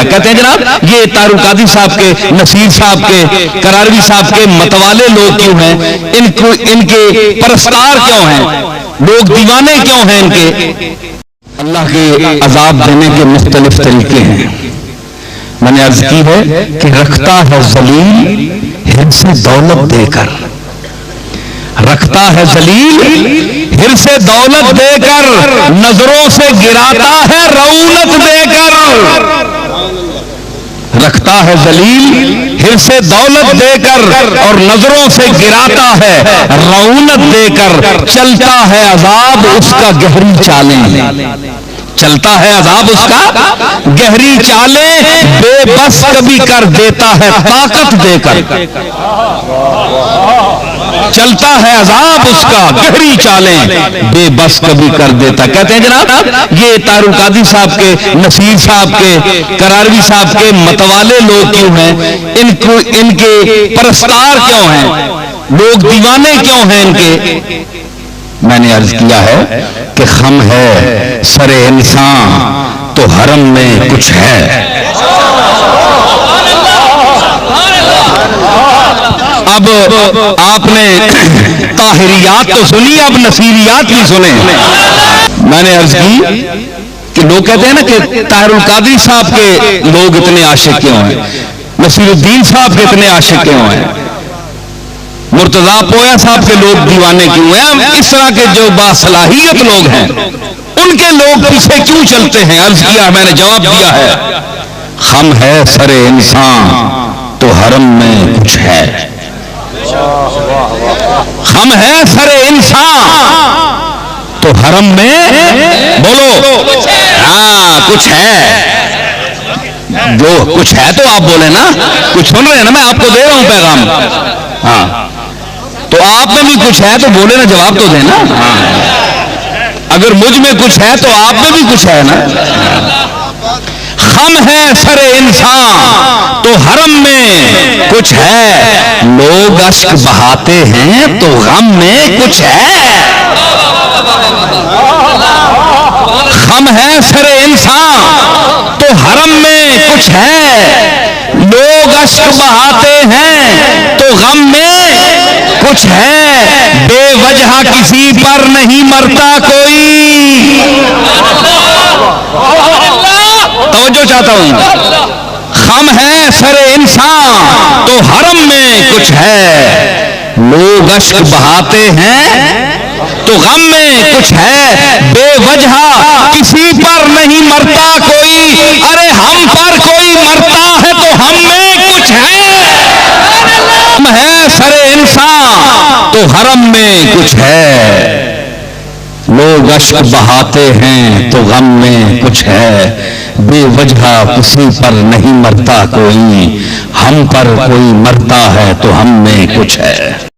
कहते हैं जनाब ये तारुल कादरी साहब के, नसीर साहब के, करारवी साहब के मतवाले लोग क्यों हैं, इनको इनके परस्तार क्यों हैं, लोग दीवाने क्यों हैं इनके। अल्लाह के अजाब देने के मुख्तलिफ तरीके हैं। मैंने अर्ज की है कि रखता है जलील हिर्स दौलत देकर, रखता है जलील हिर्स दौलत देकर, नजरों से गिराता है रऊनत देकर। रखता है जलील हिर्स दौलत देकर और नजरों से गिराता है रऊनत देकर। चलता है अजाब उसका गहरी चालें, चलता है अजाब उसका गहरी चालें, बेबस कभी कर देता है ताकत देकर। चलता है अजाब उसका गहरी चालें, बेबस कभी कर देता। कहते हैं जनाब ये तारुल कादरी साहब के, नसीर साहब के, करारवी साहब के मतवाले लोग क्यों हैं, इनको इनके परस्तार क्यों हैं, लोग दीवाने क्यों हैं इनके। मैंने अर्ज किया है कि हम है सरे इंसान तो हरम में कुछ है। अब आपने ताहिरियात तो सुनी, अब नसीरियात भी सुने। मैंने अर्ज की कि लोग कहते हैं ना कि तारुल कादरी साहब के लोग इतने आशिक क्यों हैं, नसीरुद्दीन साहब के इतने आशिक क्यों हैं, मुर्तजा पोया साहब के लोग दीवाने क्यों हैं। इस तरह के जो बासलाहियत लोग हैं उनके लोग पीछे क्यों चलते हैं। अर्ज किया, मैंने जवाब दिया है हम है सरे इंसान तो हरम में कुछ है। हम है सरे इंसान तो हरम में बोलो हाँ कुछ है। जो कुछ है तो आप बोले ना, कुछ सुन रहे हैं ना, मैं आपको दे रहा हूं पैगाम। हाँ तो आप में भी कुछ है तो बोले ना, जवाब तो देना। हाँ अगर मुझ में कुछ है तो आप में भी कुछ है ना। हम है सरे इंसान तो हरम में कुछ है, लोग अश्क बहाते हैं तो गम में कुछ है। हम है सरे इंसान तो हरम में कुछ है, लोग अश्क बहाते हैं तो गम में कुछ है। बेवजह किसी पर नहीं मरता कोई, तवज्जो चाहता हूं। हम है सरे इंसान तो हरम में कुछ है, लोग अश्क बहाते हैं तो गम में कुछ है। बेवजह किसी पर नहीं मरता कोई, अरे हम पर कोई मरता है तो हम में कुछ है। हम है सरे इंसान तो हरम में कुछ है, लोग अश्क बहाते हैं तो गम में कुछ है। बेवजह किसी पर नहीं मरता कोई, हम पर कोई मरता है तो हम में कुछ है।